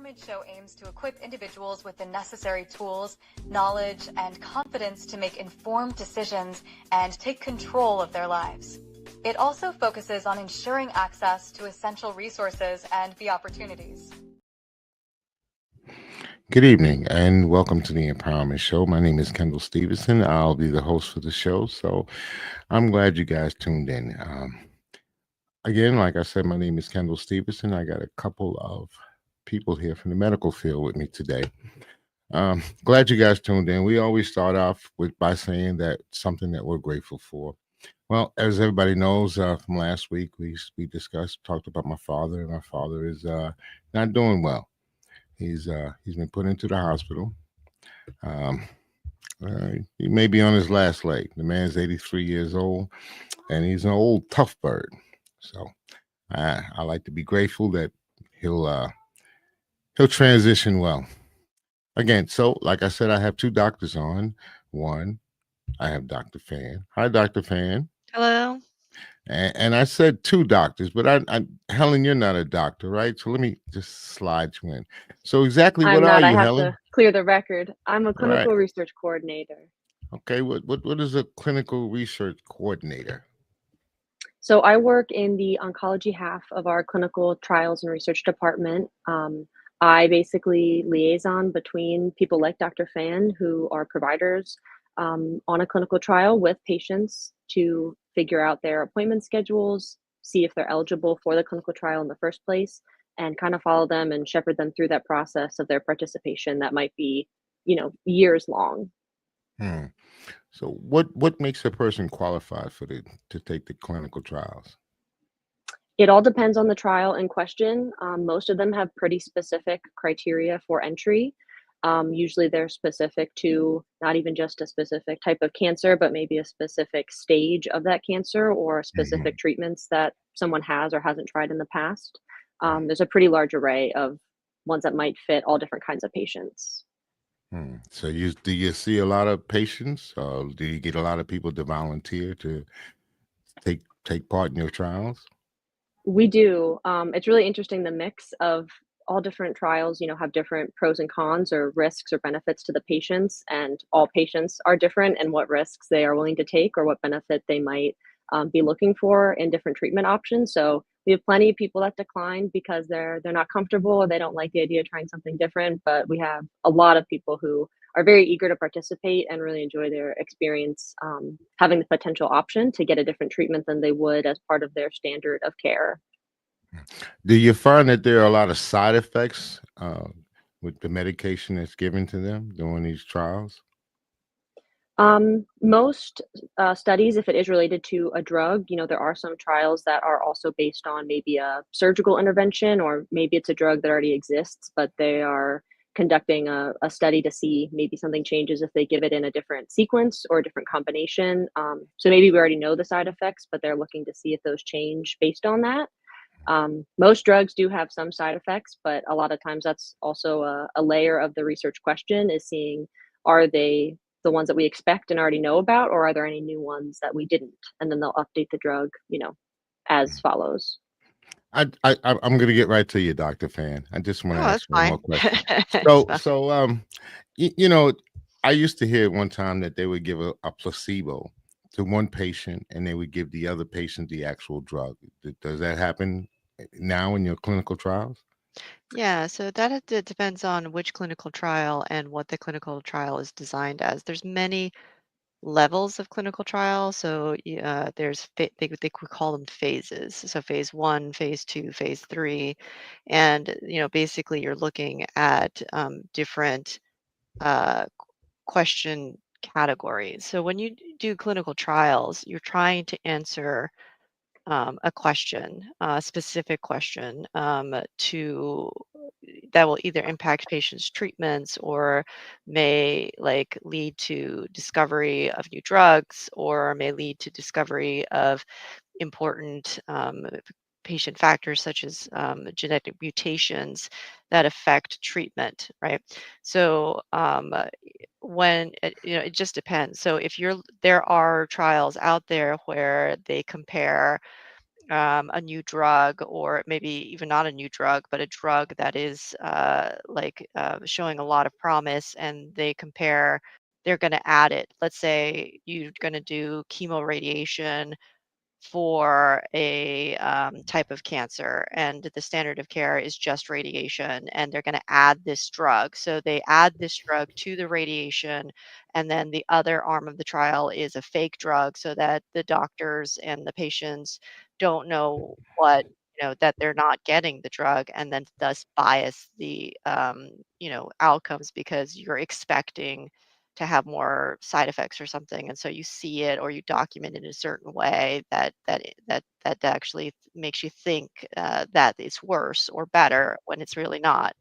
Empowerment Show aims to equip individuals with the necessary tools, knowledge, and confidence to make informed decisions and take control of their lives. It also focuses on ensuring access to essential resources and the opportunities. Good evening and welcome to the Empowerment Show. My name is Kendall Stevenson. I'll be the host for the show. So I'm glad you guys tuned in. Again, like I said, my name is Kendall Stevenson. I got a couple of people here from the medical field with me today. Glad you guys tuned in. We always start off by saying that something that we're grateful for. Well, as everybody knows from last week, we talked about my father, and my father is not doing well. He's been put into the hospital. Um, he may be on his last leg. The man's 83 years old, and he's an old tough bird. So I like to be grateful that he'll he'll transition well. Again, so like I said, I have two doctors on. One, I have Dr. Fan. Hi, Dr. Fan. Hello. And I said two doctors, but Helen, you're not a doctor, right? So let me just slide you in. So exactly what I'm are not. I you, have Helen? to clear the record. I'm a All right. clinical research coordinator. Okay. What is a clinical research coordinator? So I work in the oncology half of our clinical trials and research department. I basically liaison between people like Dr. Fan, who are providers on a clinical trial with patients to figure out their appointment schedules, see if they're eligible for the clinical trial in the first place, and kind of follow them and shepherd them through that process of their participation that might be, years long. Hmm. So what makes a person qualified to take the clinical trials? It all depends on the trial in question. Most of them have pretty specific criteria for entry. Usually they're specific to not even just a specific type of cancer, but maybe a specific stage of that cancer or Mhm. specific treatments that someone has or hasn't tried in the past. There's a pretty large array of ones that might fit all different kinds of patients. So do you see a lot of patients? Do you get a lot of people to volunteer to take part in your trials? We do. It's really interesting the mix of all different trials, have different pros and cons or risks or benefits to the patients, and all patients are different and what risks they are willing to take or what benefit they might be looking for in different treatment options. So we have plenty of people that decline because they're not comfortable or they don't like the idea of trying something different. But we have a lot of people who are very eager to participate and really enjoy their experience having the potential option to get a different treatment than they would as part of their standard of care. Do you find that there are a lot of side effects with the medication that's given to them during these trials? Most studies, if it is related to a drug, there are some trials that are also based on maybe a surgical intervention, or maybe it's a drug that already exists, but they are conducting a study to see maybe something changes if they give it in a different sequence or a different combination. So maybe we already know the side effects, but they're looking to see if those change based on that. Most drugs do have some side effects, but a lot of times that's also a layer of the research question is seeing, are they the ones that we expect and already know about, or are there any new ones that we didn't? And then they'll update the drug, as follows. I'm going to get right to you, Dr. Fan. I just want Oh, to that's ask one more fine. question. It's So, fine. so you know, I used to hear one time that they would give a placebo to one patient and they would give the other patient the actual drug. Does that happen now in your clinical trials? Yeah, so that depends on which clinical trial and what the clinical trial is designed as. There's many levels of clinical trial. So there's they could call them phases. So phase one, phase two, phase three, and basically you're looking at different uh, question categories. So when you do clinical trials, you're trying to answer a question, a specific question to that will either impact patients' treatments or may lead to discovery of new drugs or may lead to discovery of important patient factors such as genetic mutations that affect treatment, right? So when it just depends. So if there are trials out there where they compare a new drug, or maybe even not a new drug, but a drug that is showing a lot of promise, and they're going to add it. Let's say you're going to do chemoradiation for a type of cancer, and the standard of care is just radiation, and they're going to add this drug. So they add this drug to the radiation, and then the other arm of the trial is a fake drug, so that the doctors and the patients don't know that they're not getting the drug, and then thus bias the outcomes, because you're expecting to have more side effects or something, and so you see it or you document it in a certain way that actually makes you think that it's worse or better when it's really not.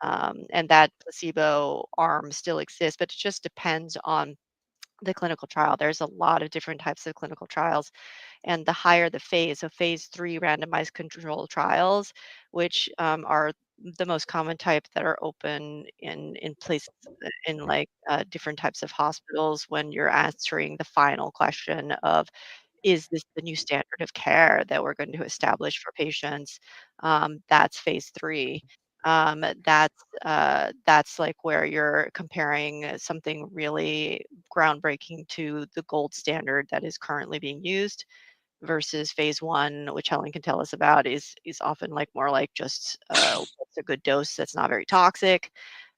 And that placebo arm still exists, but it just depends on the clinical trial. There's a lot of different types of clinical trials, and the higher the phase, so phase 3 randomized controlled trials, which are the most common type that are open in places in different types of hospitals, when you're answering the final question of, is this the new standard of care that we're going to establish for patients? That's phase 3. That's like where you're comparing something really groundbreaking to the gold standard that is currently being used, versus phase 1, which Helen can tell us about, is often more like just what's a good dose that's not very toxic.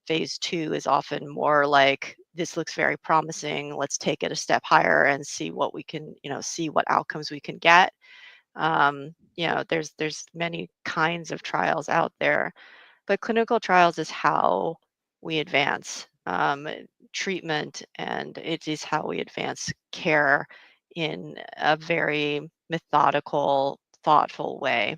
Phase 2 is often more like, this looks very promising, let's take it a step higher and see what we can, see what outcomes we can get. There's many kinds of trials out there, but clinical trials is how we advance treatment, and it is how we advance care in a very methodical, thoughtful way.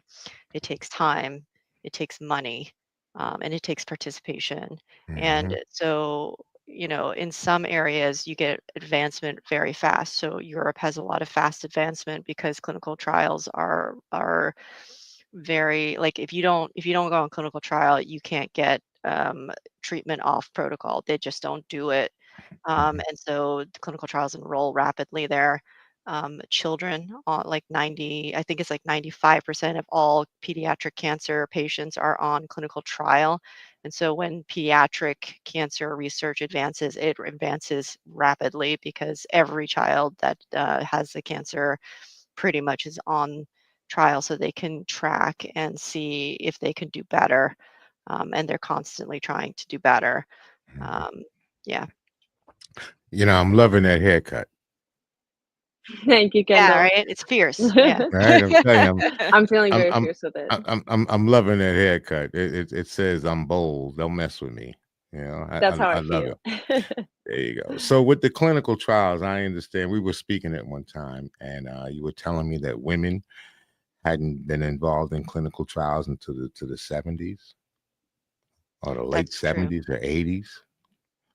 It takes time, it takes money, and it takes participation. And Mhm. so, in some areas you get advancement very fast. So Europe has a lot of fast advancement because clinical trials are very, like, if you don't go on clinical trial, you can't get treatment off protocol. They just don't do it. Mhm. And so the clinical trials enroll rapidly there. Children, like 90, I think it's like 95% of all pediatric cancer patients are on clinical trial. And so when pediatric cancer research advances, it advances rapidly, because every child that has the cancer pretty much is on trial, so they can track and see if they can do better. And they're constantly trying to do better. Mhm. Um, yeah. I'm loving that haircut. Thank you, Yeah, Kendall. right? It's fierce. Yeah. All right, I'm telling you, I'm feeling I'm very I'm fierce with it. I'm loving that haircut. It says I'm bold. Don't mess with me. That's how I I love it. feel. There you go. So with the clinical trials, I understand we were speaking at one time, and you were telling me that women hadn't been involved in clinical trials until the 70s or the late That's true. 70s or 80s.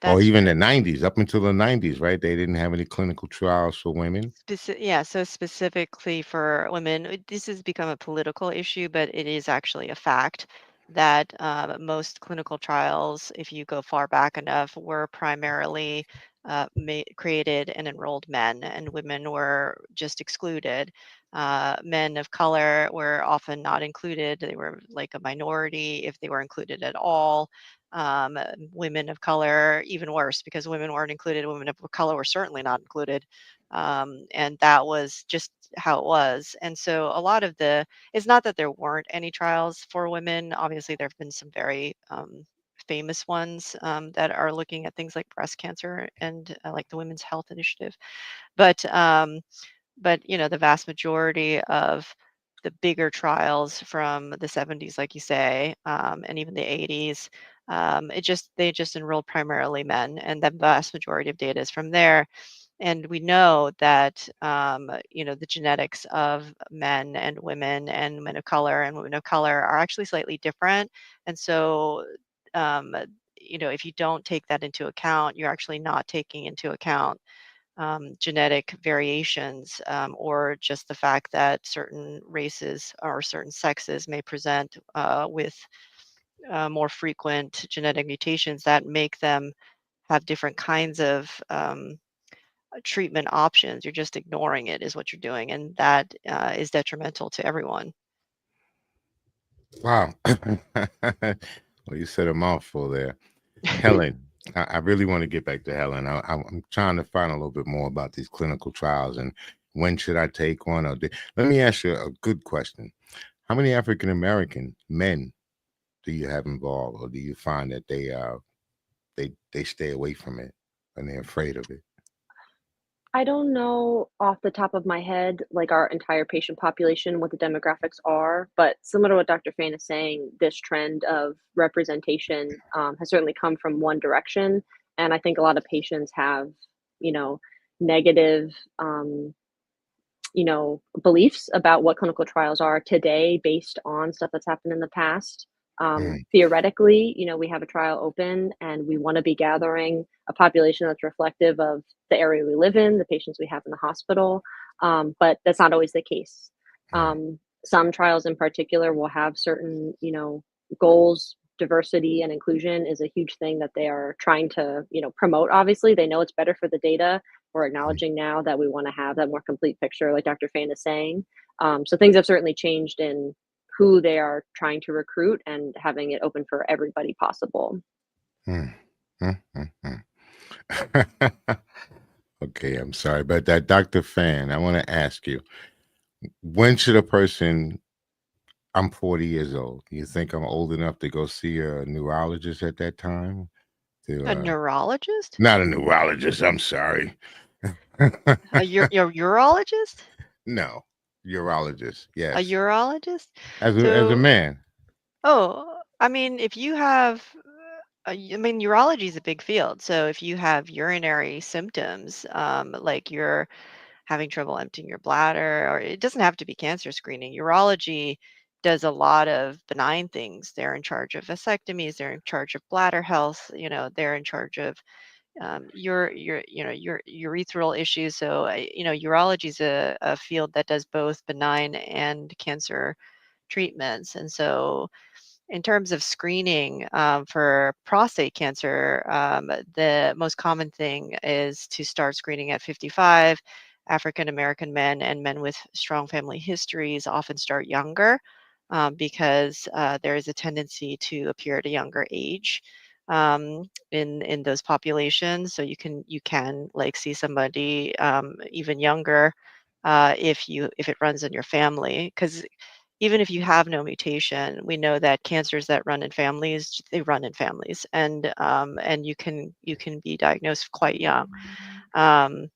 Or That's even true. the 90s, up until the 90s, right? They didn't have any clinical trials for women. Yeah, so specifically for women, this has become a political issue, but it is actually a fact that most clinical trials, if you go far back enough, were primarily created and enrolled men, and women were just excluded. Men of color were often not included. They were like a minority if they were included at all. Women of color, even worse, because women weren't included. Women of color were certainly not included, and that was just how it was. And so a lot of it's not that there weren't any trials for women. Obviously, there have been some very famous ones that are looking at things like breast cancer and like the Women's Health Initiative. But the vast majority of the bigger trials from the 70s, like you say, and even the 80s, they just enrolled primarily men, and the vast majority of data is from there. And we know that the genetics of men and men of color and women of color are actually slightly different. And so um, if you don't take that into account, you're actually not taking into account genetic variations, or just the fact that certain races or certain sexes may present with more frequent genetic mutations that make them have different kinds of treatment options. You're just ignoring it, is what you're doing, and that is detrimental to everyone. Wow. Well, you said a mouthful there. Helen, I really want to get back to Helen. I'm trying to find a little bit more about these clinical trials and when should I take one. Let me ask you a good question. How many African American men do you have involved, or do you find that they stay away from it and they're afraid of it? I don't know off the top of my head, like, our entire patient population, what the demographics are, but similar to what Dr. Fain is saying, this trend of representation, has certainly come from one direction, and I think a lot of patients have, you know, negative, beliefs about what clinical trials are today based on stuff that's happened in the past. Mm, Theoretically, we have a trial open and we want to be gathering a population that's reflective of the area we live in, the patients we have in the hospital. But that's not always the case. right. Some trials in particular will have certain, goals. Diversity and inclusion is a huge thing that they are trying to, promote. Obviously, they know it's better for the data. We're Mm, acknowledging now that we want to have that more complete picture, like Dr. Fain is saying. So things have certainly changed in who they are trying to recruit and having it open for everybody possible. mm, mm. Okay, I'm sorry, but that Dr. Fan, I want to ask you, when should a person, I'm 40 years old. You think I'm old enough to go see a neurologist at that time? To A neurologist? Not a neurologist, I'm sorry. Your urologist? No, urologist, A yes. urologist? As a So, man. oh, I mean, if you have, I mean, urology is a big field. So if you have urinary symptoms, like you're having trouble emptying your bladder, or it doesn't have to be cancer screening. Urology does a lot of benign things. They're in charge of vasectomies. They're in charge of bladder health. They're in charge of your urethral issues. So, urology is a field that does both benign and cancer treatments. And so, in terms of screening for prostate cancer, the most common thing is to start screening at 55. African American men and men with strong family histories often start younger because there is a tendency to appear at a younger age in those populations. So you can like see somebody even younger if it runs in your family, because even if you have no mutation, we know that cancers that run in families, they run in families, and you can be diagnosed quite young. Um,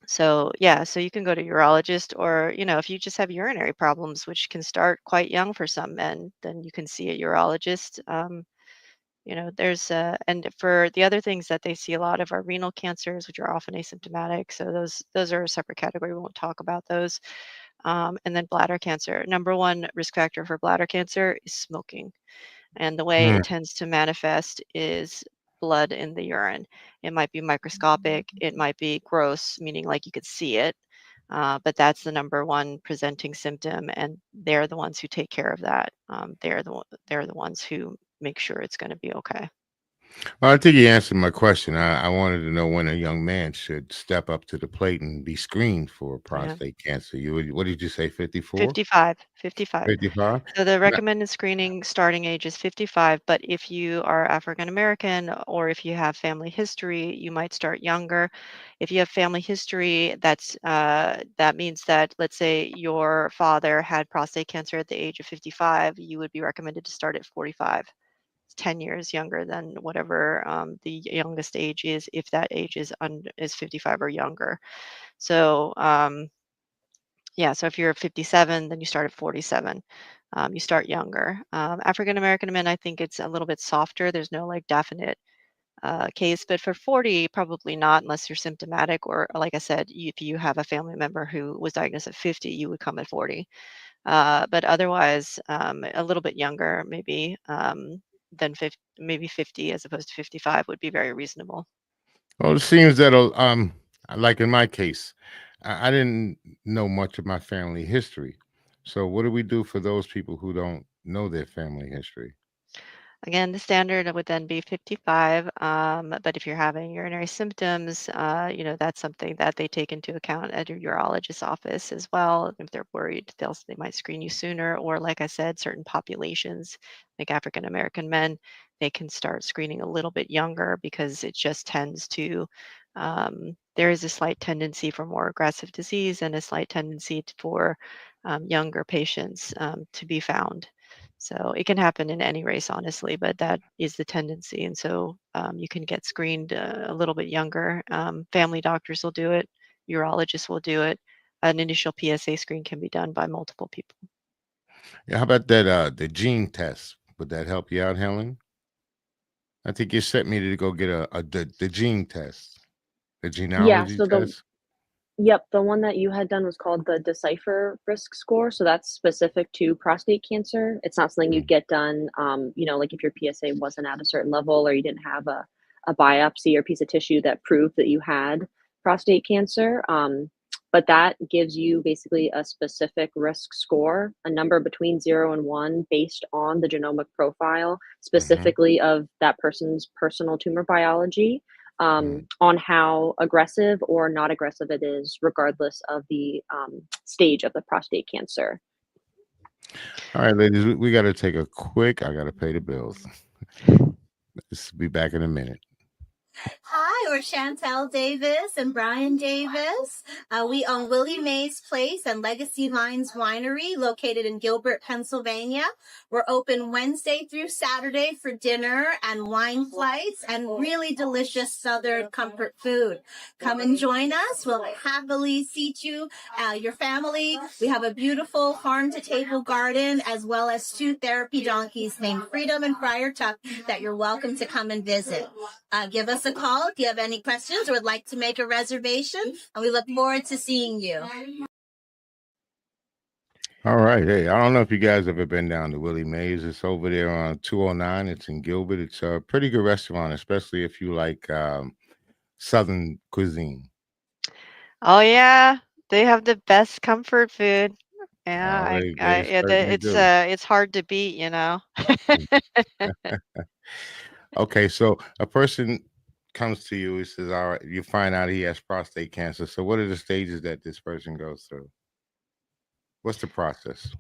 so yeah, so you can go to urologist, or if you just have urinary problems, which can start quite young for some men, then you can see a urologist. There's and for the other things that they see a lot of are renal cancers, which are often asymptomatic. So those are a separate category. We won't talk about those. And then bladder cancer. Number one risk factor for bladder cancer is smoking. And the way Mm. it tends to manifest is blood in the urine. It might be microscopic, it might be gross, meaning like you could see it. But that's the number one presenting symptom, and they're the ones who take care of that. They're the ones who make sure it's going to be okay. Well, I think you answered my question. I wanted to know when a young man should step up to the plate and be screened for Yeah. prostate cancer. What did you say, 54? 55, 55. 55? So the recommended screening starting age is 55, but if you are African American or if you have family history, you might start younger. If you have family history, that means that, let's say your father had prostate cancer at the age of 55, you would be recommended to start at 45. It's 10 years younger than whatever the youngest age is, if that age is 55 or younger. So yeah, so if you're 57, then you start at 47. You start younger. African American men, I think it's a little bit softer. There's no like definite case, but for 40, probably not unless you're symptomatic, or like I said, if you have a family member who was diagnosed at 50, you would come at 40. But otherwise, a little bit younger, maybe than 50, maybe 50 as opposed to 55 would be very reasonable. Well, it seems that, like in my case, I didn't know much of my family history. So, what do we do for those people who don't know their family history? Again, the standard would then be 55. But if you're having urinary symptoms, that's something that they take into account at your urologist's office as well. If they're worried, they might screen you sooner. Or, like I said, certain populations, like African American men, they can start screening a little bit younger because it just tends to. There is a slight tendency for more aggressive disease and a slight tendency for younger patients to be found. So it can happen in any race, honestly, but that is the tendency. And so you can get screened a little bit younger. Family doctors will do it, urologists will do it. An initial PSA screen can be done by multiple people. Yeah, how about that the gene test? Would that help you out, Helen? I think you sent me to go get the gene test, the Yeah, genealogy so test. the one that you had done was called the Decipher Risk Score. So that's specific to prostate cancer. It's not something you'd Mm. get done, like if your PSA wasn't at a certain level or you didn't have a biopsy or piece of tissue that proved that you had prostate cancer. But that gives you basically a specific risk score, a number between 0 and 1 based on the genomic profile, Mhm. specifically of that person's personal tumor biology, Mm. on how aggressive or not aggressive it is, regardless of the stage of the prostate cancer. All right, ladies, we got to take a quick. I got to pay the bills. Let's be back in a minute. Hi, we're Chantel Davis and Brian Davis. We own Willie Mays Place and Legacy Vines Winery, located in Gilbert, Pennsylvania. We're open Wednesday through Saturday for dinner and wine flights and really delicious Southern comfort food. Come and join us. We'll happily seat you, your family. We have a beautiful farm-to-table garden as well as 2 therapy donkeys named Freedom and Friar Tuck that you're welcome to come and visit. Give us a call if you have any questions or would like to make a reservation, and we look forward to seeing you. All right. Hey, I don't know if you guys ever been down to Willie Mays. It's over there on 209. It's in Gilbert. It's a pretty good restaurant, especially if you like Southern cuisine. Oh, yeah. They have the best comfort food. Yeah, Oh, they yeah, certainly do. it's hard to beat, Okay, so a person comes to you, he says, all right, you find out he has prostate cancer. So what are the stages that this person goes through? What's the process?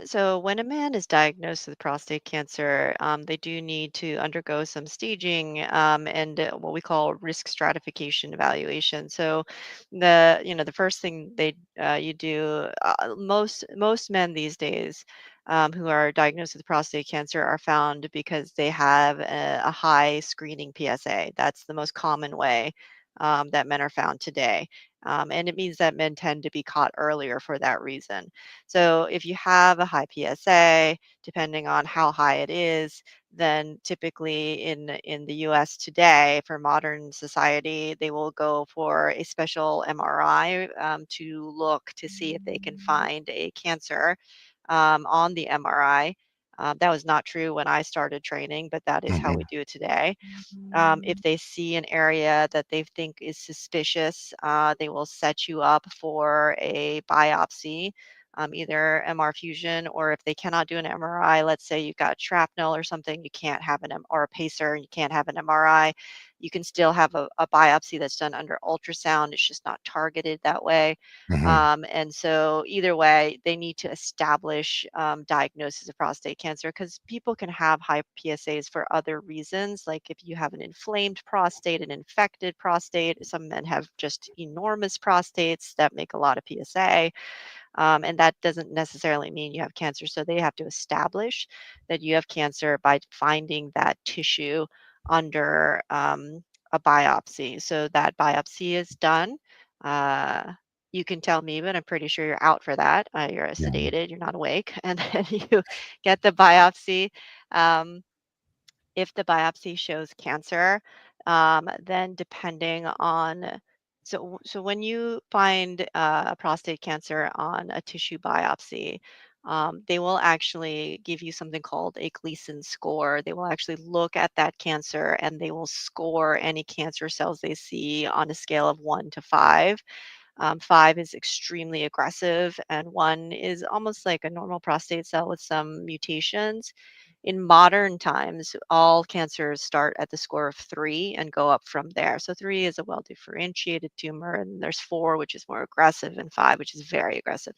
So when a man is diagnosed with prostate cancer, they do need to undergo some staging and what we call risk stratification evaluation. So the first thing you do, most men these days who are diagnosed with prostate cancer are found because they have a high screening PSA. That's the most common way that men are found today. And it means that men tend to be caught earlier for that reason. So if you have a high PSA, depending on how high it is, then typically in the US today, for modern society, they will go for a special MRI to look to see if they can find a cancer on the MRI. That was not true when I started training, but that is how we Mhm. do it today. If they see an area that they think is suspicious, they will set you up for a biopsy, either MR fusion, or if they cannot do an MRI, let's say you've got shrapnel or something, you can't have or a pacer, and you can't have an MRI, you can still have a biopsy that's done under ultrasound. It's just not targeted that way. Mhm. And so either way, they need to establish diagnosis of prostate cancer because people can have high PSAs for other reasons. Like if you have an inflamed prostate, an infected prostate, some men have just enormous prostates that make a lot of PSA. And that doesn't necessarily mean you have cancer. So they have to establish that you have cancer by finding that tissue under a biopsy. So that biopsy is done. Uh, you can tell me, but I'm pretty sure you're out for that. You're Yeah. sedated, you're not awake. And then you get the biopsy. Um, if the biopsy shows cancer, then depending on so when you find a prostate cancer on a tissue biopsy, they will actually give you something called a Gleason score. They will actually look at that cancer and they will score any cancer cells they see on a scale of 1 to 5. 5 is extremely aggressive, and 1 is almost like a normal prostate cell with some mutations. In modern times, all cancers start at the score of 3 and go up from there. So 3 is a well-differentiated tumor, and there's 4, which is more aggressive, and 5, which is very aggressive.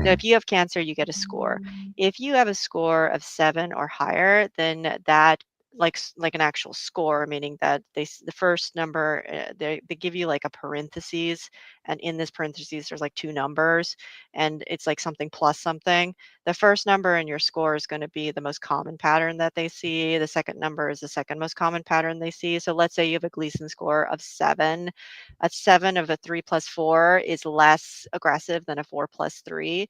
So Mhm. if you have cancer, you get a score. If you have a score of 7 or higher, then that like an actual score, meaning that the first number, they give you like a parentheses, and in this parentheses there's like two numbers, and it's like something plus something. The first number in your score is going to be the most common pattern that they see. The second number is the second most common pattern they see. So let's say you have a Gleason score of 7. A 7 of a 3 plus 4 is less aggressive than a 4 plus 3.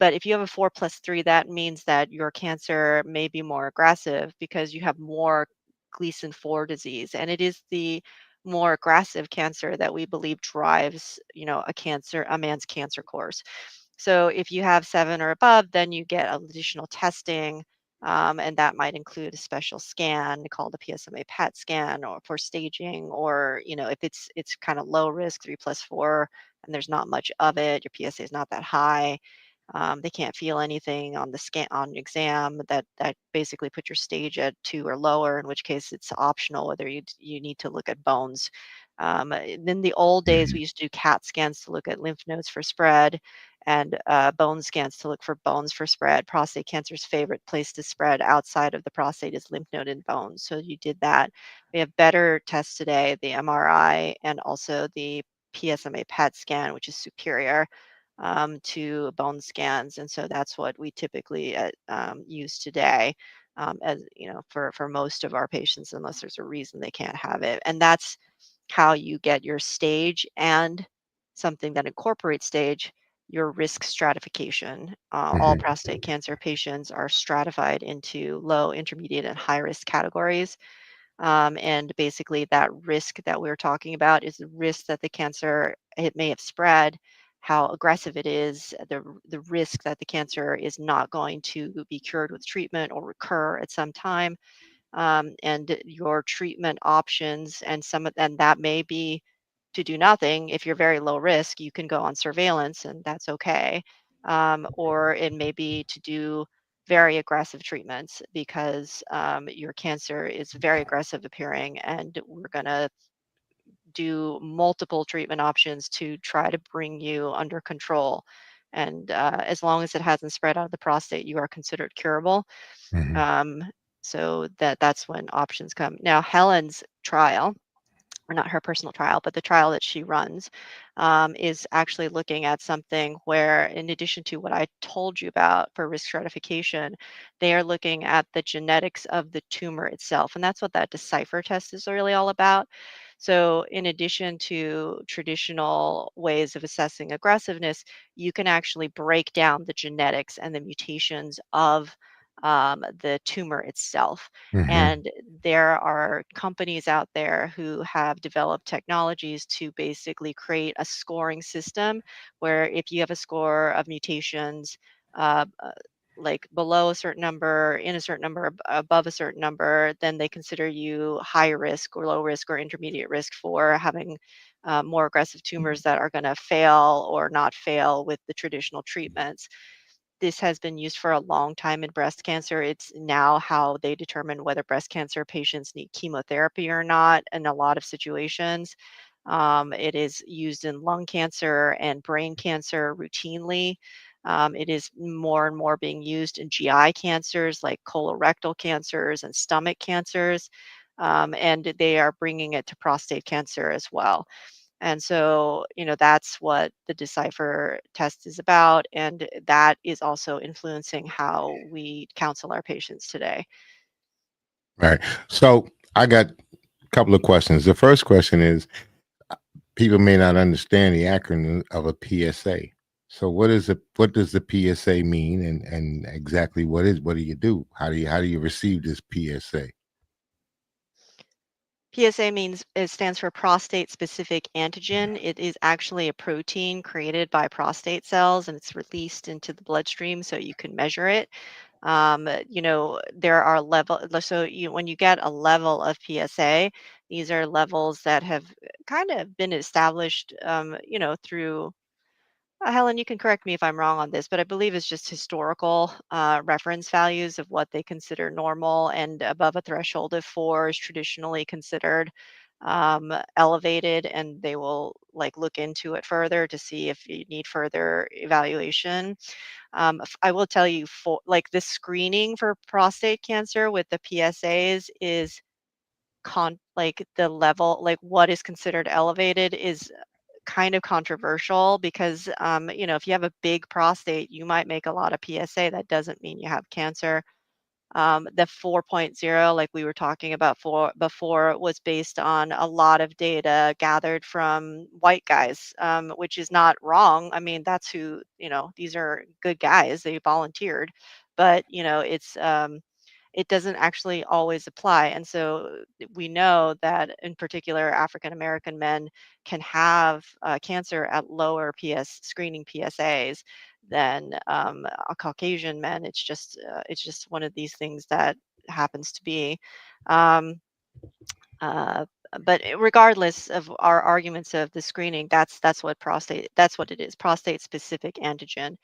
But if you have a 4 plus 3, that means that your cancer may be more aggressive because you have more Gleason 4 disease. And it is the more aggressive cancer that we believe drives, a man's cancer course. So if you have 7 or above, then you get additional testing, and that might include a special scan called a PSMA PET scan, or for staging, or if it's kind of low risk, 3 plus 4, and there's not much of it, your PSA is not that high. They can't feel anything on the scan on exam that basically put your stage at 2 or lower, in which case it's optional whether you need to look at bones. In the old days, Mhm. we used to do CAT scans to look at lymph nodes for spread, and bone scans to look for bones for spread. Prostate cancer's favorite place to spread outside of the prostate is lymph node and bones. So you did that. We have better tests today, the MRI and also the PSMA PET scan, which is superior to bone scans, and so that's what we typically use today, as for most of our patients, unless there's a reason they can't have it. And that's how you get your stage, and something that incorporates stage, your risk stratification. All Mhm. prostate cancer patients are stratified into low, intermediate, and high risk categories. And basically, that risk that we're talking about is the risk that the cancer, it may have spread, how aggressive it is, the risk that the cancer is not going to be cured with treatment or recur at some time, and your treatment options, and that may be to do nothing. If you're very low risk, you can go on surveillance, and that's okay. Or it may be to do very aggressive treatments because your cancer is very aggressive appearing, and we're going to do multiple treatment options to try to bring you under control. And as long as it hasn't spread out of the prostate, you are considered curable. Mhm. Um, so that's when options come. Now, Helen's trial, or not her personal trial, but the trial that she runs, is actually looking at something where, in addition to what I told you about for risk stratification, they are looking at the genetics of the tumor itself. And that's what that Decipher test is really all about. So, in addition to traditional ways of assessing aggressiveness, you can actually break down the genetics and the mutations of the tumor itself. Mhm. And there are companies out there who have developed technologies to basically create a scoring system where, if you have a score of mutations, uh, uh, like below a certain number, in a certain number, above a certain number, then they consider you high risk or low risk or intermediate risk for having more aggressive tumors that are going to fail or not fail with the traditional treatments. This has been used for a long time in breast cancer. It's now how they determine whether breast cancer patients need chemotherapy or not in a lot of situations. It is used in lung cancer and brain cancer routinely. It is more and more being used in GI cancers like colorectal cancers and stomach cancers. And they are bringing it to prostate cancer as well. And so, that's what the Decipher test is about. And that is also influencing how we counsel our patients today. Right. So I got a couple of questions. The first question is, people may not understand the acronym of a PSA. So what does the PSA mean, and exactly what do you do? How do you receive this PSA? PSA means, it stands for prostate specific antigen. It is actually a protein created by prostate cells, and it's released into the bloodstream so you can measure it. There are when you get a level of PSA, these are levels that have kind of been established, through Helen, you can correct me if I'm wrong on this, but I believe it's just historical reference values of what they consider normal, and above a threshold of 4 is traditionally considered elevated, and they will like look into it further to see if you need further evaluation. I will tell you, for like the screening for prostate cancer with the PSAs is like the level, like what is considered elevated is kind of controversial because if you have a big prostate, you might make a lot of PSA. That doesn't mean you have cancer. The 4.0, like we were talking about before, was based on a lot of data gathered from white guys, which is not wrong. I mean, that's who, these are good guys. They volunteered, but it doesn't actually always apply. And so we know that in particular, African American men can have cancer at lower screening PSAs than a Caucasian men. It's just one of these things that happens to be. Um, uh, but regardless of our arguments of the screening, that's what it is, prostate specific antigen.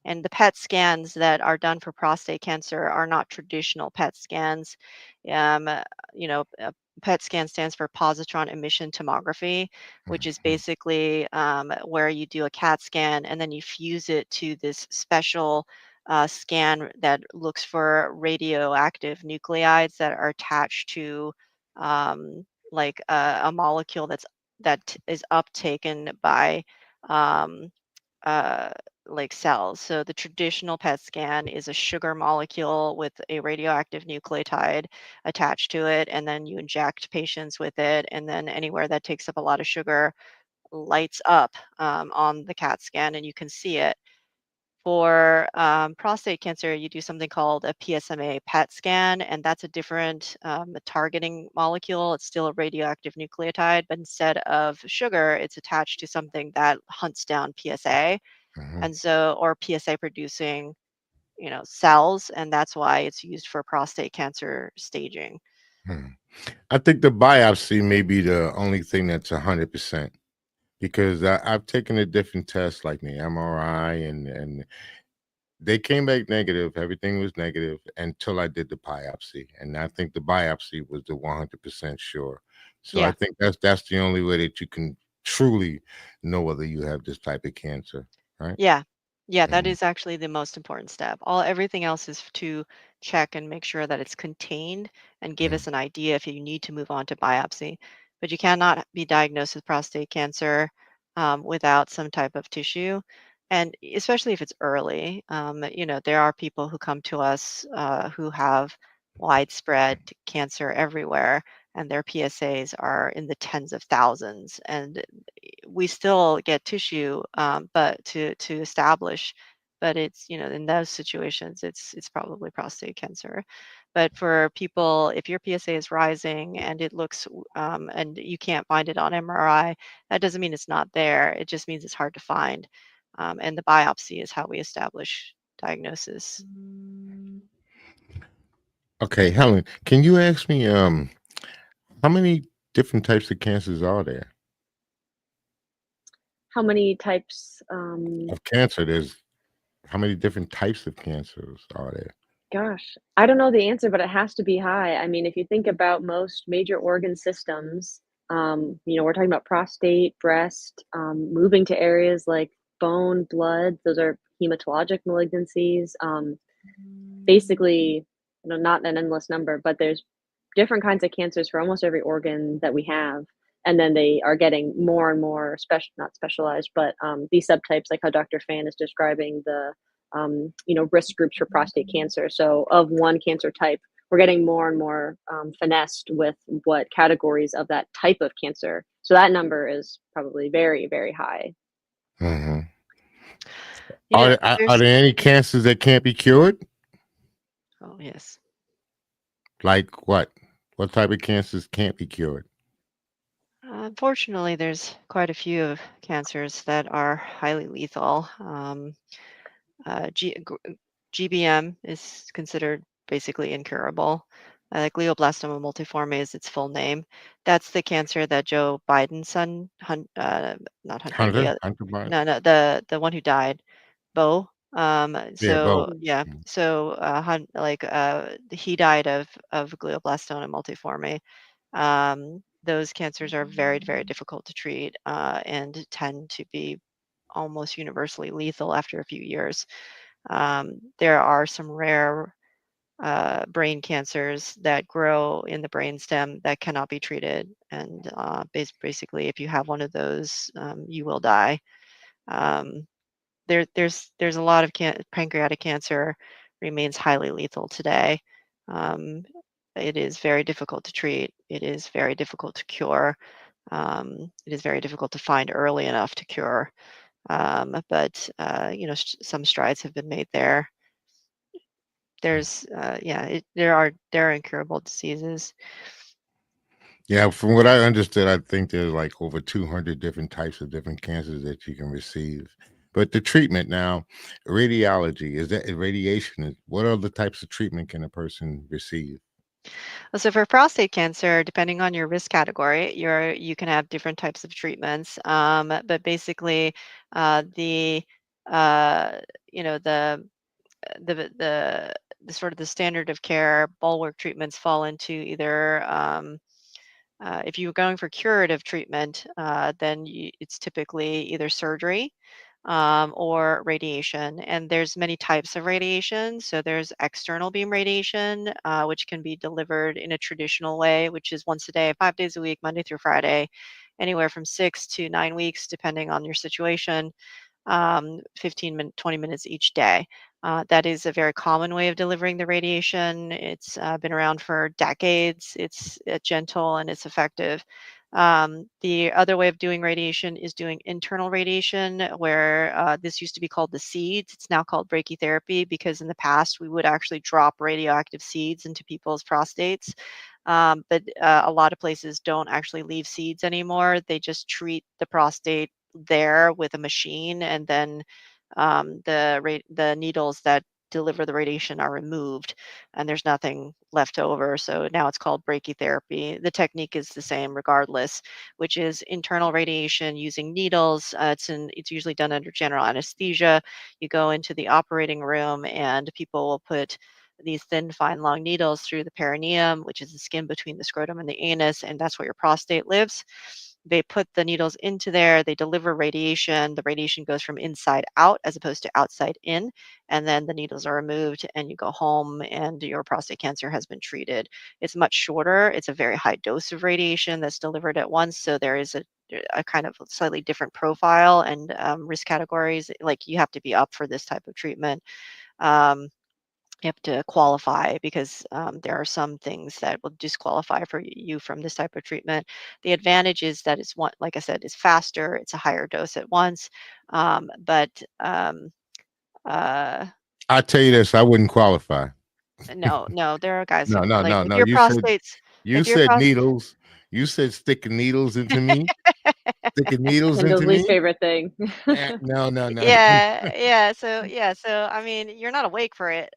And the PET scans that are done for prostate cancer are not traditional PET scans. Um, uh, PET scan stands for positron emission tomography, which is Mhm. basically where you do a CAT scan and then you fuse it to this special scan that looks for radioactive nuclides that are attached to like a molecule that is uptaken by um, uh, like cells. So the traditional PET scan is a sugar molecule with a radioactive nucleotide attached to it, and then you inject patients with it, and then anywhere that takes up a lot of sugar lights up on the CAT scan, and you can see it. For prostate cancer, you do something called a PSMA PET scan, and that's a different targeting molecule. It's still a radioactive nucleotide, but instead of sugar, it's attached to something that hunts down PSA, Mhm. and so or PSA producing, cells, and that's why it's used for prostate cancer staging. Mhm. I think the biopsy may be the only thing that's 100% because I've taken a different test like the MRI and they came back negative. Everything was negative until I did the biopsy, and I think the biopsy was the 100% sure. So I Yeah. think that's the only way that you can truly know whether you have this type of cancer, right? Yeah. Yeah, that Mhm. is actually the most important step. Everything else is to check and make sure that it's contained and give Mhm. us an idea if you need to move on to biopsy. But you cannot be diagnosed with prostate cancer without some type of tissue. And especially if it's early, there are people who come to us who have widespread cancer everywhere, and their PSAs are in the tens of thousands. And we still get tissue, but to establish, but it's in those situations, it's probably prostate cancer. But for people, if your PSA is rising and it looks and you can't find it on MRI, that doesn't mean it's not there. It just means it's hard to find. And the biopsy is how we establish diagnosis. Okay, Helen, can you ask me how many different types of cancers are there? How many types? Of cancer, there's how many different types of cancers are there? Gosh, I don't know the answer, but it has to be high. I mean, if you think about most major organ systems, we're talking about prostate, breast, moving to areas like bone, blood, those are hematologic malignancies. Basically, not an endless number, but there's different kinds of cancers for almost every organ that we have. And then they are getting more and more not specialized, but these subtypes, like how Dr. Fan is describing the, risk groups for prostate cancer. So of one cancer type, we're getting more and more finessed with what categories of that type of cancer. So that number is probably very, very high. Mhm. You know, Are there's there any cancers that can't be cured? Oh, yes. Like what? What type of cancers can't be cured? Unfortunately, there's quite a few of cancers that are highly lethal. GBM is considered basically incurable. Glioblastoma multiforme is its full name. That's the cancer that Joe Biden's son, not Hunter, the other, Hunter Biden. no, the one who died, Bo. Yeah, So both. yeah, so he died of glioblastoma multiforme. Those cancers are very, very difficult to treat and tend to be almost universally lethal after a few years. There are some rare brain cancers that grow in the brainstem that cannot be treated, and basically, if you have one of those, you will die. Um, there's a lot of pancreatic cancer remains highly lethal today. Um, it is very difficult to treat. It is very difficult to cure. It is very difficult to find early enough to cure. But some strides have been made there. There's there are incurable diseases. Yeah, from what I understood, I think there's like over 200 different types of different cancers that you can receive. But the treatment now, radiology, is that radiation? What other types of treatment can a person receive? So for prostate cancer, depending on your risk category, you can have different types of treatments. But basically, the you know the sort of the standard of care bulwark treatments fall into either if you're going for curative treatment, then it's typically either surgery or radiation. And there's many types of radiation. So there's external beam radiation, which can be delivered in a traditional way, which is once a day, 5 days a week, Monday through Friday, anywhere from 6 to 9 weeks, depending on your situation. 15 minutes, 20 minutes each day. That is a very common way of delivering the radiation. It's been around for decades. It's gentle and it's effective. The other way of doing radiation is doing internal radiation, where this used to be called the seeds. It's now called brachytherapy because in the past we would actually drop radioactive seeds into people's prostates. But a lot of places don't actually leave seeds anymore. They just treat the prostate there with a machine, and then the needles that deliver the radiation are removed, and there's nothing left over. So now it's called brachytherapy. The technique is the same regardless, which is internal radiation using needles. It's usually done under general anesthesia. You go into the operating room, and people will put these thin, fine, long needles through the perineum, which is the skin between the scrotum and the anus, and that's where your prostate lives. They put the needles into there, they deliver radiation. The radiation goes from inside out as opposed to outside in, and then the needles are removed and you go home and your prostate cancer has been treated. It's much shorter. It's a very high dose of radiation that's delivered at once, so there is a kind of slightly different profile and risk categories. Like you have to be up for this type of treatment. Um, you have to qualify because there are some things that will disqualify for you from this type of treatment. The advantage is that it's one, like I said, it's faster. It's a higher dose at once. But uh, I tell you this, I wouldn't qualify. no, there are guys No, who no, like no, no. You if your said prostate, needles. You said sticking needles into me. Sticking needles into Kendall's least me. favorite thing. No, no, no. yeah. So I mean, you're not awake for it,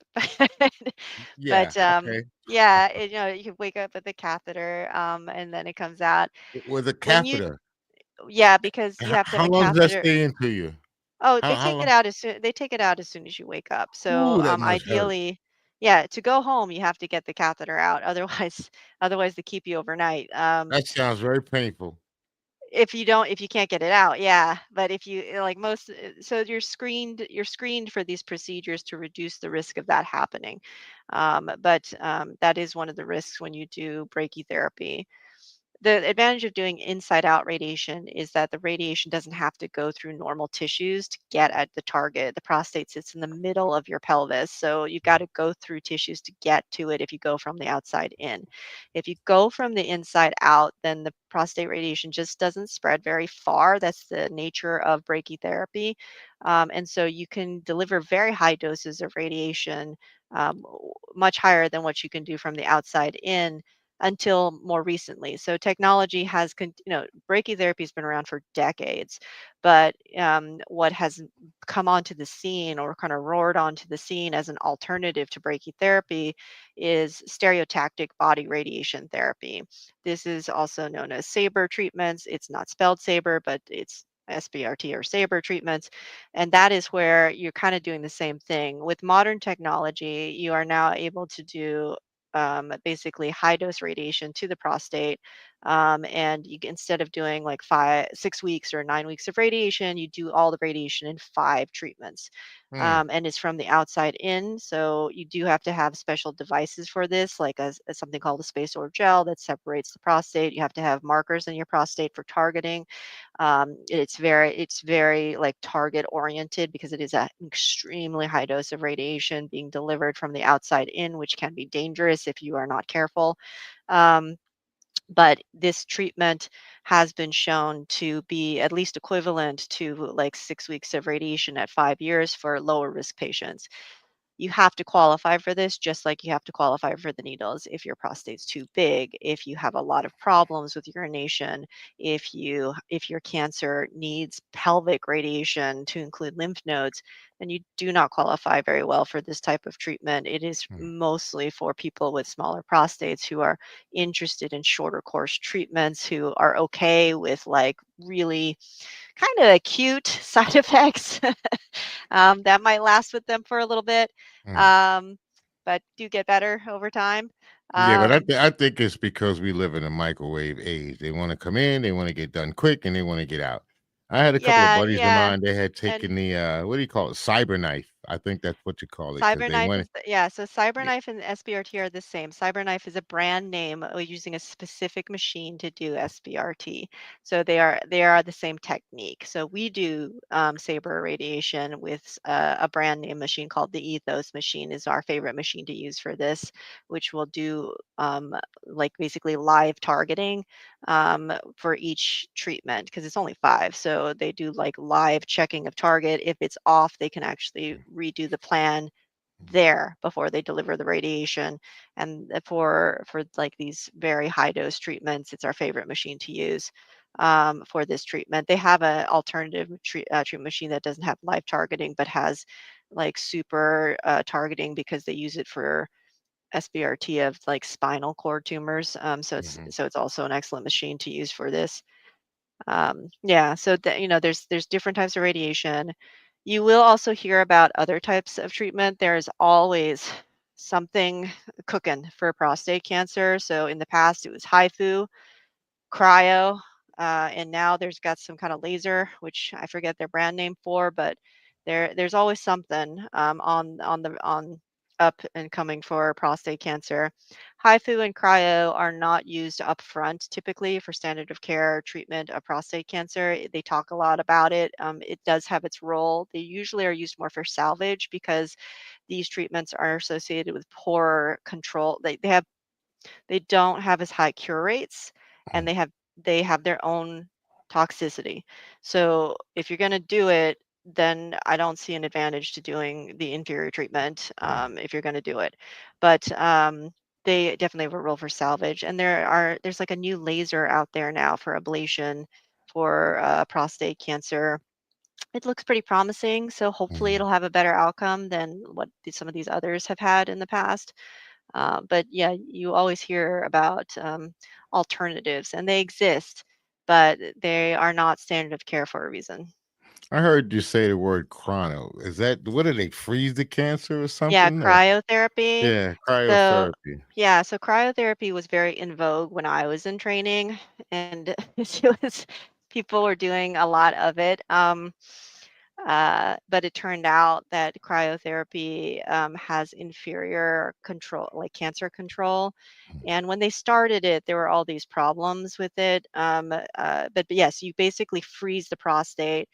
Yeah. but Okay. yeah, you can wake up with a catheter, and then it comes out. With a When you catheter. Yeah, because you have to have How a long does that catheter. stay into you? Oh, How long? they take it out as soon as you wake up. So, Ooh, that must hurt. ideally, yeah, to go home, you have to get the catheter out. Otherwise they keep you overnight. That sounds very painful. If you can't get it out, yeah. But if you like so you're screened for these procedures to reduce the risk of that happening. But that is one of the risks when you do brachytherapy. The advantage of doing inside out radiation is that the radiation doesn't have to go through normal tissues to get at the target. The prostate sits in the middle of your pelvis, so you've got to go through tissues to get to it if you go from the outside in. If you go from the inside out, then the prostate radiation just doesn't spread very far. That's the nature of brachytherapy. And so you can deliver very high doses of radiation, much higher than what you can do from the outside in, until more recently. So technology has, brachytherapy has been around for decades, but what has come onto the scene or kind of roared onto the scene as an alternative to brachytherapy is stereotactic body radiation therapy. This is also known as SABR treatments. It's not spelled SABR, but it's SBRT or SABR treatments. And that is where you're kind of doing the same thing. With modern technology, you are now able to do basically high dose radiation to the prostate. And instead of doing like 6 weeks or 9 weeks of radiation, you do all the radiation in 5 treatments. Mm, And it's from the outside in. So you do have to have special devices for this, like something called a space or gel that separates the prostate. You have to have markers in your prostate for targeting. It's very like target oriented because it is an extremely high dose of radiation being delivered from the outside in, which can be dangerous if you are not careful. Um, but this treatment has been shown to be at least equivalent to like 6 weeks of radiation at 5 years for lower risk patients. You have to qualify for this just like you have to qualify for the needles if your prostate's too big, if you have a lot of problems with urination, if your cancer needs pelvic radiation to include lymph nodes, then you do not qualify very well for this type of treatment. It is mm, mostly for people with smaller prostates who are interested in shorter course treatments, who are okay with like really kind of acute side effects that might last with them for a little bit, mm. um, but do get better over time. Yeah, but Um, I think it's because we live in a microwave age. They want to come in, they want to get done quick, and they want to get out. I had a couple of yeah, buddies of yeah, mine. They had and taken the what do you call it, cyber knife? I think that's what you call it because they CyberKnife went. is yeah, so CyberKnife and SBRT are the same. CyberKnife is a brand name using a specific machine to do SBRT. So they are the same technique. So we do Saber radiation with a brand name machine called the Ethos machine is our favorite machine to use for this, which will do like basically live targeting for each treatment because it's only 5. So they do like live checking of target. If it's off, they can actually redo the plan there before they deliver the radiation. And for like these very high dose treatments, it's our favorite machine to use for this treatment. They have an alternative treatment machine that doesn't have live targeting but has like super targeting because they use it for SBRT of like spinal cord tumors. Mhm. So it's also an excellent machine to use for this. Yeah, so there's different types of radiation. You will also hear about other types of treatment. There's always something cooking for prostate cancer. So in the past, it was HIFU, cryo, and now there's got some kind of laser, which I forget their brand name for, but there's always something on up and coming for prostate cancer. HIFU and cryo are not used upfront typically for standard of care treatment of prostate cancer. They talk a lot about it. It does have its role. They usually are used more for salvage because these treatments are associated with poor control. They don't have as high cure rates, and Mm, they have their own toxicity. So if you're going to do it, then I don't see an advantage to doing the inferior treatment if you're going to do it. But they definitely have a role for salvage. And there's like a new laser out there now for ablation for prostate cancer. It looks pretty promising, so hopefully mhm. it'll have a better outcome than what some of these others have had in the past. But yeah, you always hear about alternatives, and they exist, but they are not standard of care for a reason. I heard you say the word chrono. Is that what do they freeze the cancer or Yeah, something? Or cryotherapy. yeah, So cryotherapy. yeah, so cryotherapy was very in vogue when I was in training, and people were doing a lot of it. But it turned out that cryotherapy has inferior control, like cancer control. And when they started it, there were all these problems with it. But yes, you basically freeze the prostate.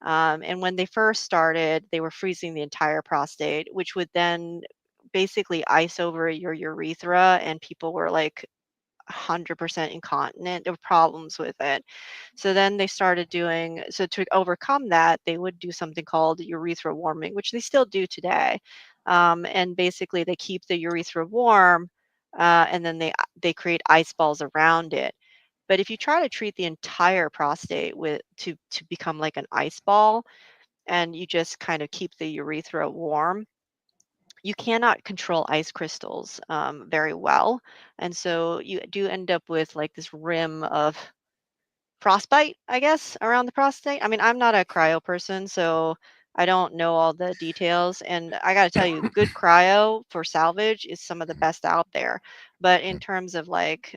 And when they first started, they were freezing the entire prostate, which would then basically ice over your urethra, and people were like 100% incontinent. There were problems with it. So then they started doing, so to overcome that, they would do something called urethra warming, which they still do today. And basically, they keep the urethra warm and then they create ice balls around it. But if you try to treat the entire prostate with to become like an ice ball, and you just kind of keep the urethra warm, you cannot control ice crystals very well, and so you do end up with like this rim of frostbite, I guess, around the prostate. I mean, I'm not a cryo person, so I don't know all the details. And I got to tell you, good cryo for salvage is some of the best out there. But in terms of like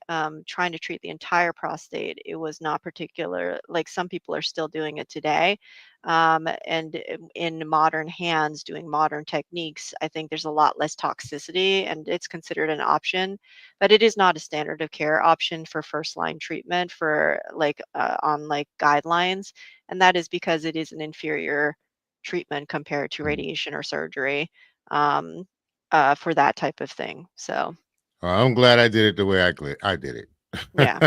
trying to treat the entire prostate, it was not particular. Like some people are still doing it today. In modern hands, doing modern techniques, I think there's a lot less toxicity and it's considered an option, but it is not a standard of care option for first line treatment for like on like guidelines, and that is because it is an inferior treatment compared to radiation or surgery um, for that type of thing. So Well, I'm glad I did it the way I did it. yeah.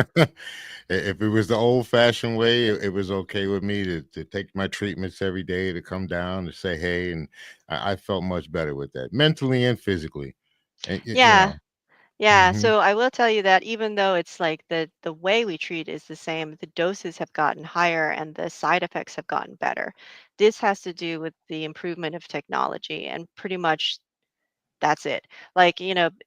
If it was the old fashioned way, it was okay with me to take my treatments every day, to come down to say hey, and I felt much better with that, mentally and physically. And Yeah. Yeah, hmm so I will tell you that even though it's like the way we treat is the same, the doses have gotten higher and the side effects have gotten better. This has to do with the improvement of technology, and pretty much that's it. Like,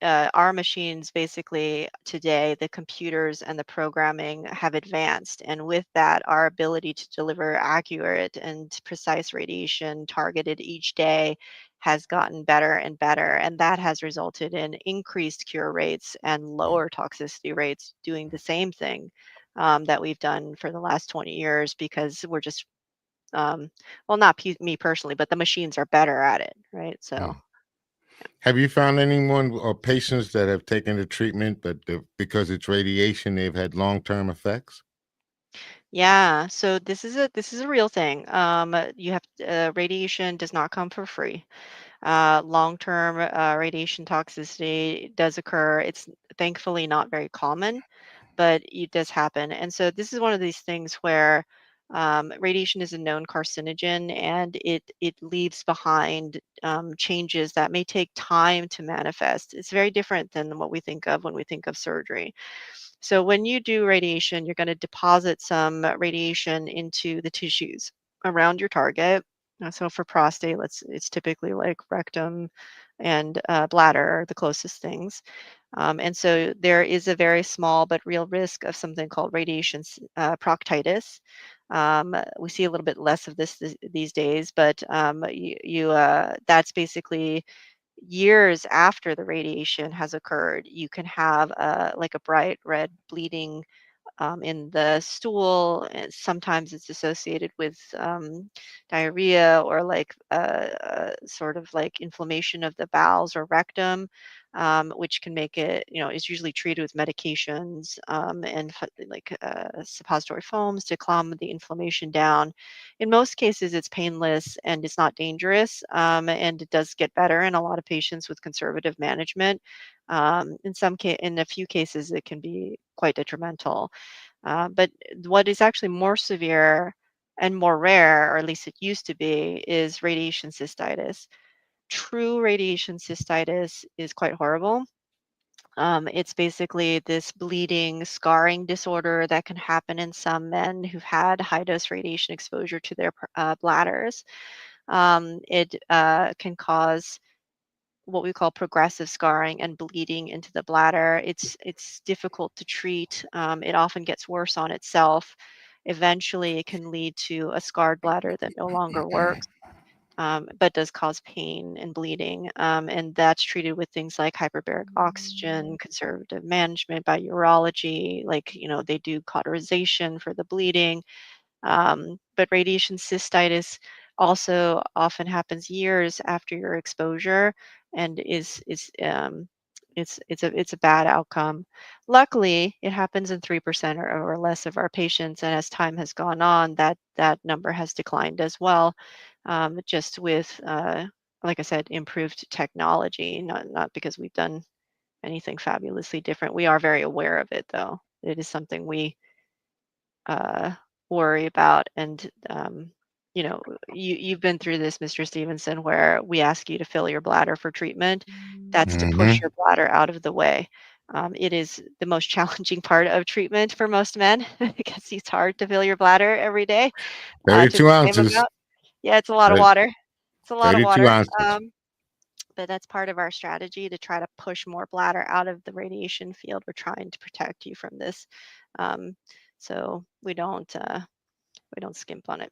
our machines basically today, the computers and the programming have advanced. And with that, our ability to deliver accurate and precise radiation targeted each day has gotten better and better. And that has resulted in increased cure rates and lower toxicity rates doing the same thing that we've done for the last 20 years because we're just, well, not me personally, but the machines are better at it, right? So. Have you found anyone or patients that have taken the treatment, but because it's radiation, they've had long term effects? Yeah, so this is a real thing. You have radiation does not come for free. Long-term radiation toxicity does occur. It's thankfully not very common, but it does happen. And so this is one of these things where radiation is a known carcinogen, and it leaves behind changes that may take time to manifest. It's very different than what we think of when we think of surgery. So when you do radiation, you're going to deposit some radiation into the tissues around your target. So for prostate, it's typically like rectum and bladder are the closest things. And so there is a very small but real risk of something called radiation proctitis. We see a little bit less of this these days, but that's basically years after the radiation has occurred. You can have like a bright red bleeding in the stool. And sometimes it's associated with diarrhea or like sort of like inflammation of the bowels or rectum, which can make it, is usually treated with medications and like suppository foams to calm the inflammation down. In most cases, it's painless and it's not dangerous, and it does get better in a lot of patients with conservative management. In a few cases, it can be quite detrimental. But what is actually more severe and more rare, or at least it used to be, is radiation cystitis. True radiation cystitis is quite horrible. It's basically this bleeding, scarring disorder that can happen in some men who've had high dose radiation exposure to their bladders. It can cause what we call progressive scarring and bleeding into the bladder. It's difficult to treat. It often gets worse on itself. Eventually, it can lead to a scarred bladder that no longer works, but does cause pain and bleeding. And that's treated with things like hyperbaric oxygen, conservative management by urology. Like, they do cauterization for the bleeding. But radiation cystitis also often happens years after your exposure and it's a bad outcome. Luckily, it happens in 3% or less of our patients, and as time has gone on, that number has declined as well, just with like I said, improved technology. Not because we've done anything fabulously different. We are very aware of it, though. It is something we uh, worry about. And you've been through this, Mr. Stevenson, where we ask you to fill your bladder for treatment. That's to push hmm your bladder out of the way. It is the most challenging part of treatment for most men because it's hard to fill your bladder every day to 32 the same ounces. amount. Yeah, it's a lot of Thir- water. It's a lot of 32 water. ounces. But that's part of our strategy to try to push more bladder out of the radiation field. We're trying to protect you from this, so we don't skimp on it.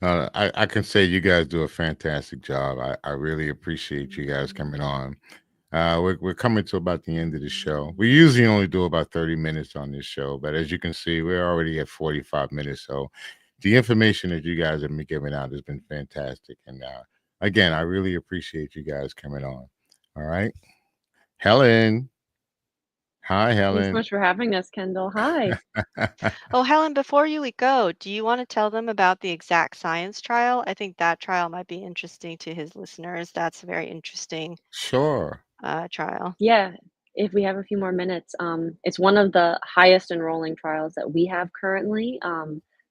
I can say you guys do a fantastic job. I really appreciate you guys coming on. We're coming to about the end of the show. We usually only do about 30 minutes on this show, but as you can see, we're already at 45 minutes. So the information that you guys have been giving out has been fantastic. And again, I really appreciate you guys coming on. All right. Helen. Hi, Thanks so Helen. much for having us, Kendall. Hi. Oh, Helen, before you go, do you want to tell them about the Exact Science trial? I think that trial might be interesting to his listeners. That's a very interesting Sure. trial. Yeah, if we have a few more minutes, it's one of the highest enrolling trials that we have currently.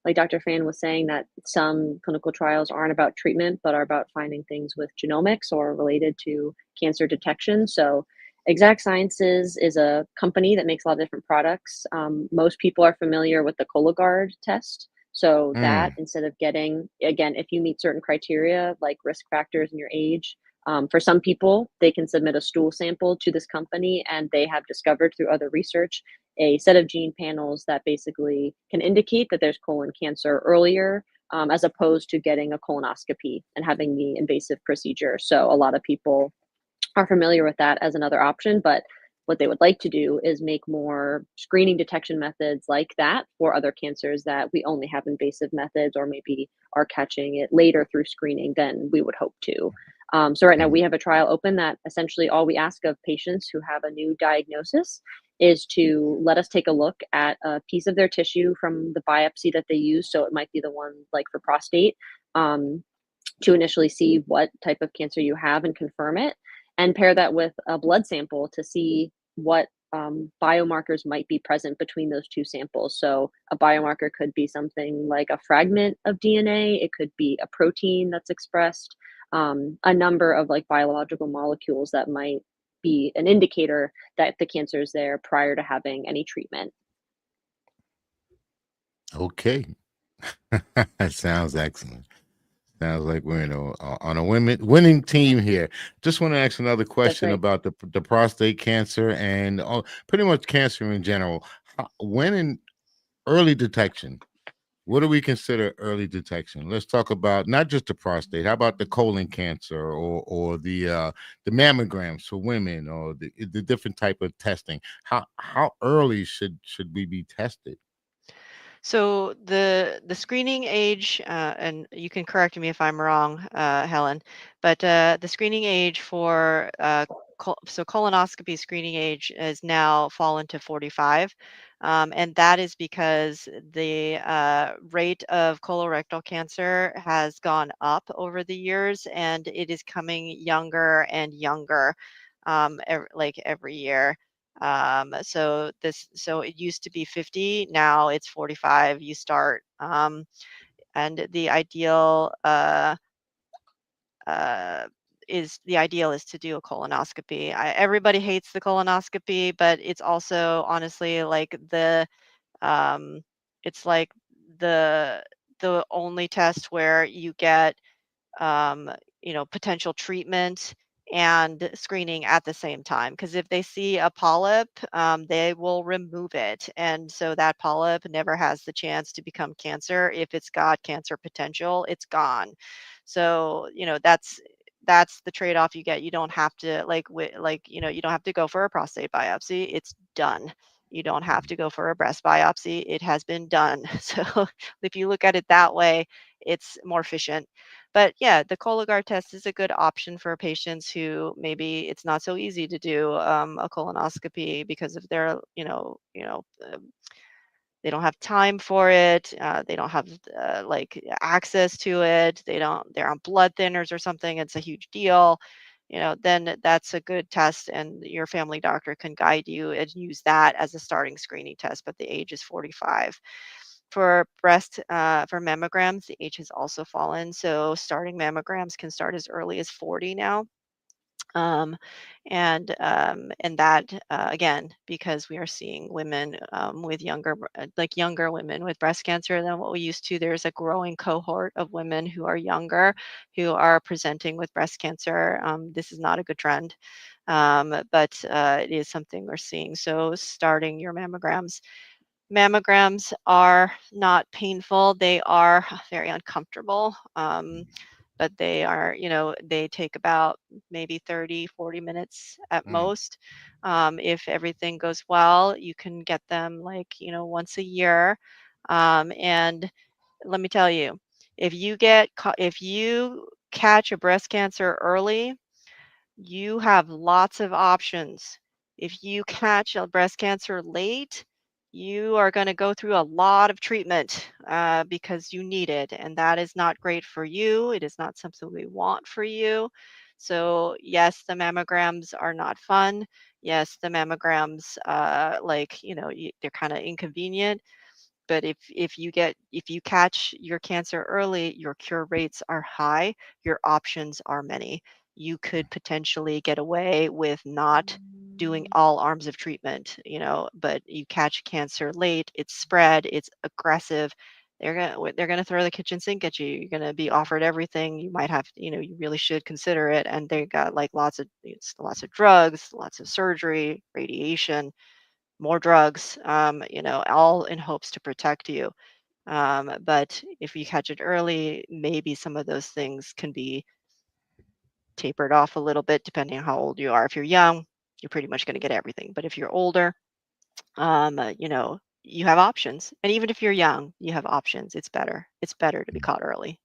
Like Dr. Fan was saying, that some clinical trials aren't about treatment, but are about finding things with genomics or related to cancer detection. So, Exact Sciences is a company that makes a lot of different products. Most people are familiar with the Cologuard test. So, that Mm, instead of getting, again, if you meet certain criteria like risk factors and your age, for some people, they can submit a stool sample to this company, and they have discovered through other research a set of gene panels that basically can indicate that there's colon cancer earlier, as opposed to getting a colonoscopy and having the invasive procedure. So, a lot of people are familiar with that as another option, but what they would like to do is make more screening detection methods like that for other cancers that we only have invasive methods, or maybe are catching it later through screening than we would hope to. So right now we mm. have a trial open that essentially all we ask of patients who have a new diagnosis is to let us take a look at a piece of their tissue from the biopsy that they use. So it might be the one like for prostate, um, to initially see what type of cancer you have and confirm it, and pair that with a blood sample to see what biomarkers might be present between those two samples. So, a biomarker could be something like a fragment of DNA, it could be a protein that's expressed, a number of like biological molecules that might be an indicator that the cancer is there prior to having any treatment. Okay. That sounds excellent. Sounds like we're on a winning team here. Just want to ask another That's question right. about the prostate cancer and pretty much cancer in general. When in early detection, what do we consider early detection? Let's talk about not just the prostate. How about the colon cancer or the mammograms for women or the different type of testing? How early should we be tested? So the screening age, and you can correct me if I'm wrong, Helen, but the screening age for so colonoscopy screening age is now fallen to 45, and that is because the rate of colorectal cancer has gone up over the years, and it is coming younger and younger, like every year. So it used to be 50, now it's 45 you start. And uh, the ideal is to do a colonoscopy. Everybody hates the colonoscopy, but it's also honestly like um, it's like the the only test where you get um, potential treatment and screening at the same time. Because if they see a polyp, they will remove it. And so that polyp never has the chance to become cancer. If it's got cancer potential, it's gone. So, that's the trade-off you get. You don't have to you don't have to go for a prostate biopsy. It's done. You don't have to go for a breast biopsy. It has been done. So if you look at it that way, it's more efficient. But yeah, the Cologuard test is a good option for patients who maybe it's not so easy to do a colonoscopy because of their, they don't have time for it. They don't have like access to it. They're on blood thinners or something. It's a huge deal. Then that's a good test, and your family doctor can guide you and use that as a starting screening test. But the age is 45. For mammograms, the age has also fallen. So starting mammograms can start as early as 40 now. Um, and that again, because we are seeing women with younger women with breast cancer than what we used to. There's a growing cohort of women who are younger who are presenting with breast cancer. This is not a good trend, but it is something we're seeing. So starting your mammograms. Mammograms are not painful. They are very uncomfortable. But they are, they take about maybe 30, 40 minutes at Mm. most. If everything goes well, you can get them like, once a year. And let me tell you, if you catch a breast cancer early, you have lots of options. If you catch a breast cancer late, you are going to go through a lot of treatment because you need it. And that is not great for you. It is not something we want for you. So, yes, the mammograms are not fun. Yes, the mammograms, they're kind of inconvenient. But if you catch your cancer early, your cure rates are high, your options are many. You could potentially get away with not doing all arms of treatment, but you catch cancer late, it's spread, it's aggressive. They're gonna throw the kitchen sink at you. You're gonna be offered everything. You might have, you really should consider it. And they got like lots of drugs, lots of surgery, radiation, more drugs, all in hopes to protect you. But if you catch it early, maybe some of those things can be tapered off a little bit depending on how old you are. If you're young, you're pretty much going to get everything. But if you're older, you have options. And even if you're young, you have options. It's better. It's better to be caught early.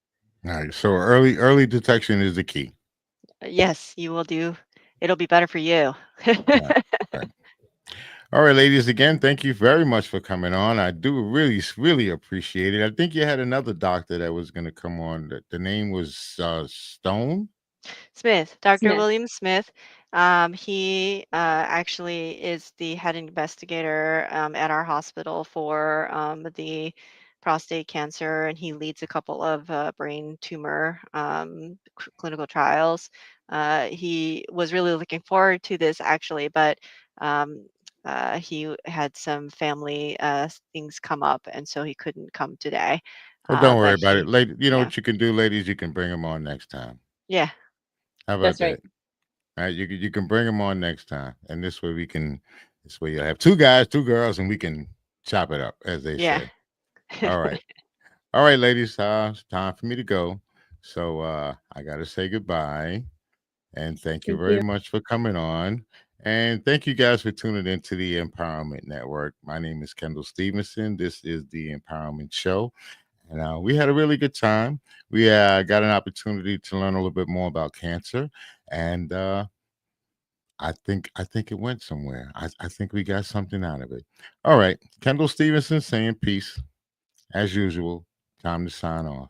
All right. So early detection is the key. Yes, you will do. It'll be better for you. Right. Right. All right, ladies. Again, thank you very much for coming on. I do really appreciate it. I think you had another doctor that was going to come on. The name was Stone. Smith, Dr. Smith. William Smith. He actually is the head investigator at our hospital for the prostate cancer, and he leads a couple of brain tumor clinical trials. He was really looking forward to this actually, but um, he had some family things come up, and so he couldn't come today. Well, don't worry But about it. You know yeah, what you can do, ladies? You can bring him on next time. yeah, How about That's right. that? All right, you can bring them on next time, and this way this way you'll have two guys, two girls, and we can chop it up, as they yeah. say. All right, ladies. It's time for me to go. So I got to say goodbye, and thank you Thank very you. much for coming on, and thank you guys for tuning into the Empowerment Network. My name is Kendall Stevenson. This is the Empowerment Show. And we had a really good time. We got an opportunity to learn a little bit more about cancer, and I think it went somewhere. I think we got something out of it. All right, Kendall Stevenson saying peace as usual. Time to sign off.